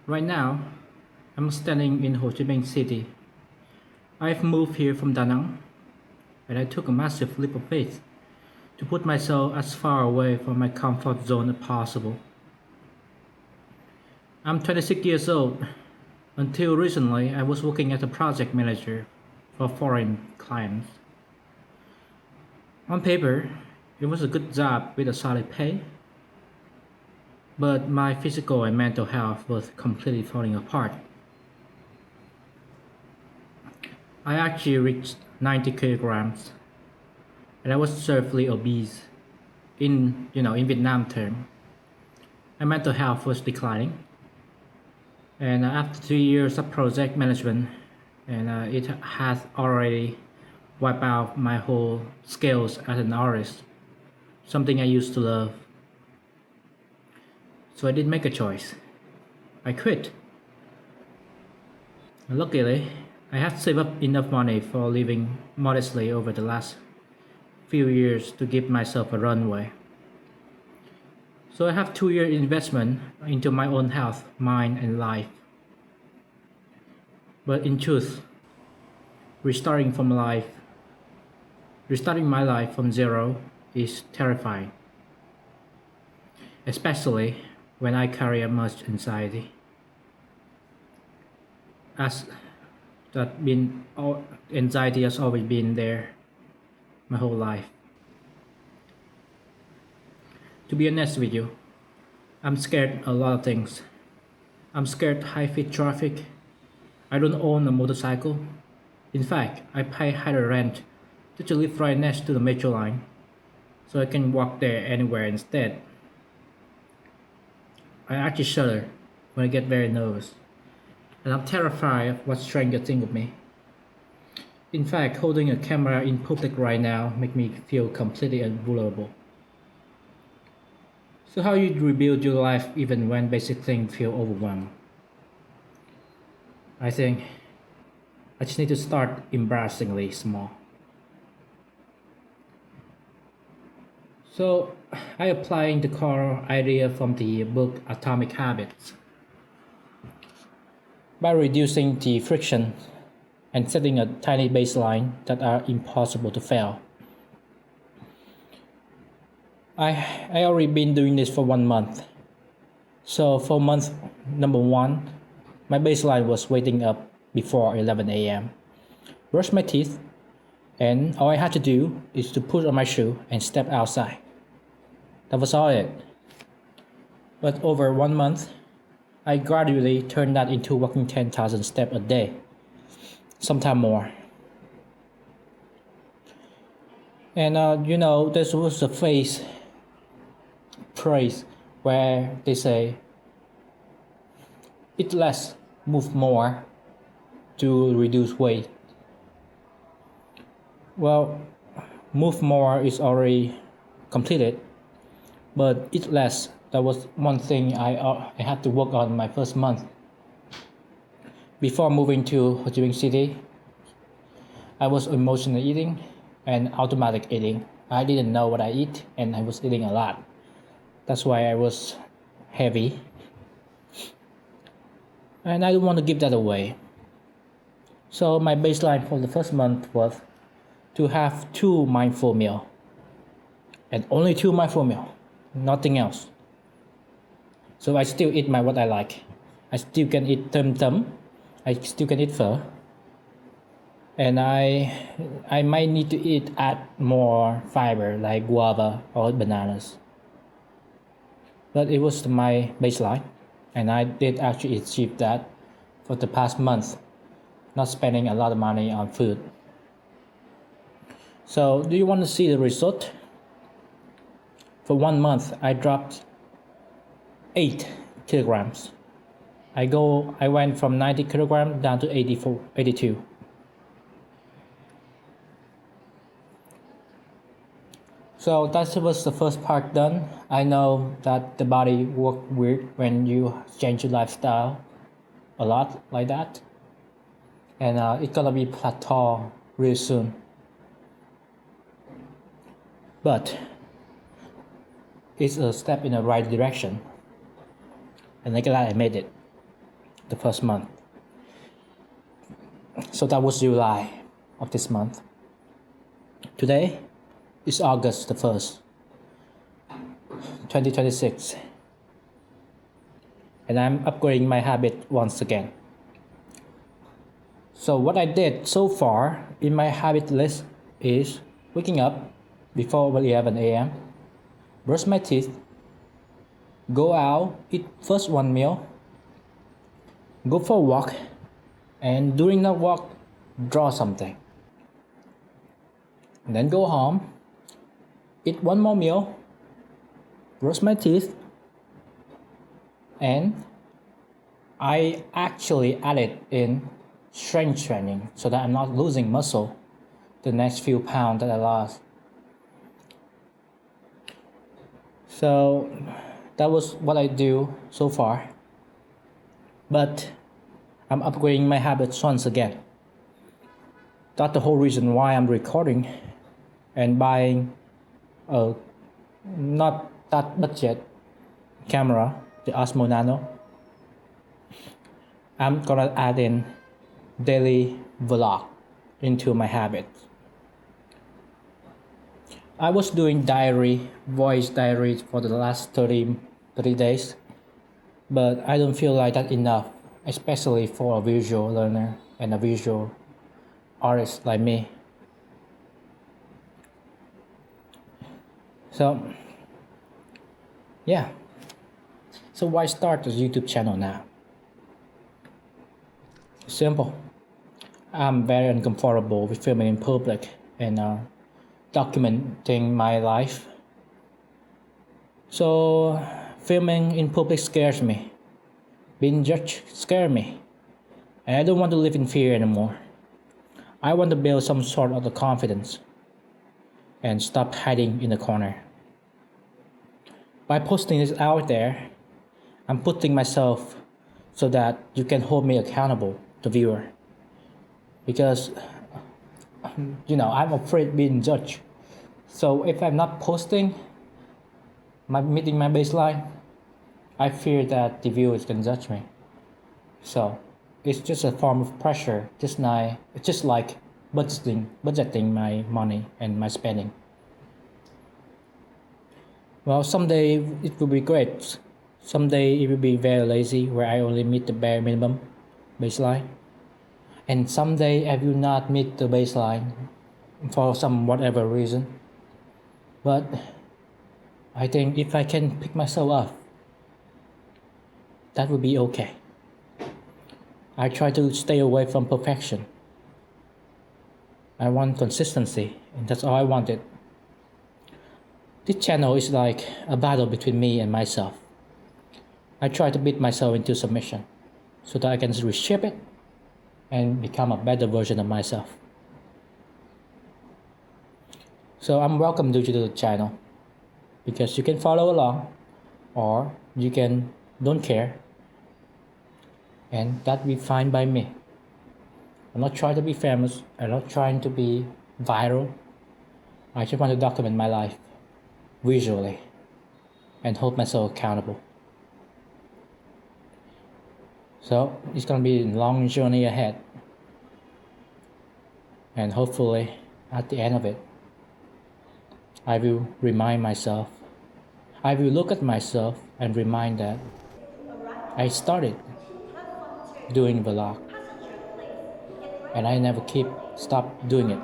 Right now, I'm standing in Ho Chi Minh City. I've moved here from Da Nang, and I took a massive leap of faith to put myself as far away from my comfort zone as possible. I'm 26 years old. Until recently, I was working as a project manager for foreign clients. On paper, it was a good job with a solid pay, but my physical and mental health was completely falling apart. I actually reached 90 kilograms, and I was severely obese. In Vietnam term, my mental health was declining, and after 3 years of project management, and it has already wiped out my whole skills as an artist, something I used to love. So I did make a choice. I quit. Luckily, I had saved up enough money for living modestly over the last few years to give myself a runway. So I have 2 year investment into my own health, mind and life. But in truth, restarting from life, restarting my life from zero is terrifying, especially when I carry a much anxiety. As anxiety has always been there my whole life. To be honest with you, I'm scared a lot of things. I'm scared high speed traffic. I don't own a motorcycle. In fact, I pay higher rent to live right next to the metro line, so I can walk there anywhere instead. I actually shudder when I get very nervous, and I'm terrified of what strangers think of me. In fact, holding a camera in public right now makes me feel completely vulnerable. So how you rebuild your life even when basic things feel overwhelmed? I think I just need to start embarrassingly small. So I applying the core idea from the book Atomic Habits. By reducing the friction and setting a tiny baseline that are impossible to fail. I already been doing this for 1 month. So for month number 1, my baseline was waking up before 11 a.m., brush my teeth, and all I had to do is to put on my shoe and step outside. That was all it. But over 1 month, I gradually turned that into walking 10,000 steps a day, sometimes more. And this was a phrase where they say, eat less, move more to reduce weight. Well, move more is already completed, but eat less, that was one thing I had to work on my first month. Before moving to Ho Chi Minh City, I was emotional eating and automatic eating. I didn't know what I eat, and I was eating a lot. That's why I was heavy. And I don't want to give that away. So my baseline for the first month was to have 2 mindful meals. And only 2 mindful meals, nothing else. So I still eat what I like. I still can eat tum. I still can eat pho. And I might need to add more fiber like guava or bananas. But it was my baseline, and I did actually achieve that for the past month, not spending a lot of money on food. So do you want to see the result? For 1 month, I dropped 8 kilograms. I went from 90 kilograms down to 82. So that was the first part done. I know that the body works weird when you change your lifestyle a lot like that. And it's gonna be plateau real soon. But it's a step in the right direction. And I'm glad I made it. the first month. So that was July of this month. Today is August the 1st, 2026. And I'm upgrading my habit once again. So what I did so far in my habit list is waking up before 11 a.m., brush my teeth, go out, eat first one meal, go for a walk, and during that walk, draw something. And then go home, eat one more meal, brush my teeth, and I actually added in strength training so that I'm not losing muscle the next few pounds that I lost. So that was what I do so far. But I'm upgrading my habits once again. That's the whole reason why I'm recording and buying a not that budget camera, the Osmo Nano. I'm gonna add in daily vlog into my habits. I was doing voice diaries for the last 30 days, but I don't feel like that enough, especially for a visual learner and a visual artist like me. So, yeah. So why start this YouTube channel now? Simple. I'm very uncomfortable with filming in public and documenting my life. So filming in public scares me. Being judged scares me. And I don't want to live in fear anymore. I want to build some sort of confidence and stop hiding in the corner. By posting this out there, I'm putting myself so that you can hold me accountable, the viewer. Because, I'm afraid being judged. So if I'm not posting, meeting my baseline, I fear that the viewers can judge me. So it's just a form of pressure, just like budgeting my money and my spending. Well, someday it will be great. Someday it will be very lazy, where I only meet the bare minimum baseline. And someday I will not meet the baseline for some whatever reason. But I think if I can pick myself up, that would be okay. I try to stay away from perfection. I want consistency, and that's all I wanted. This channel is like a battle between me and myself. I try to beat myself into submission so that I can reshape it and become a better version of myself. So I'm welcome you to the channel, because you can follow along or you can don't care, and that will be fine by me. I'm not trying to be famous, I'm not trying to be viral. I just want to document my life visually and hold myself accountable. So it's gonna be a long journey ahead, and hopefully at the end of it, I will look at myself and remind that I started doing vlog and I never stop doing it.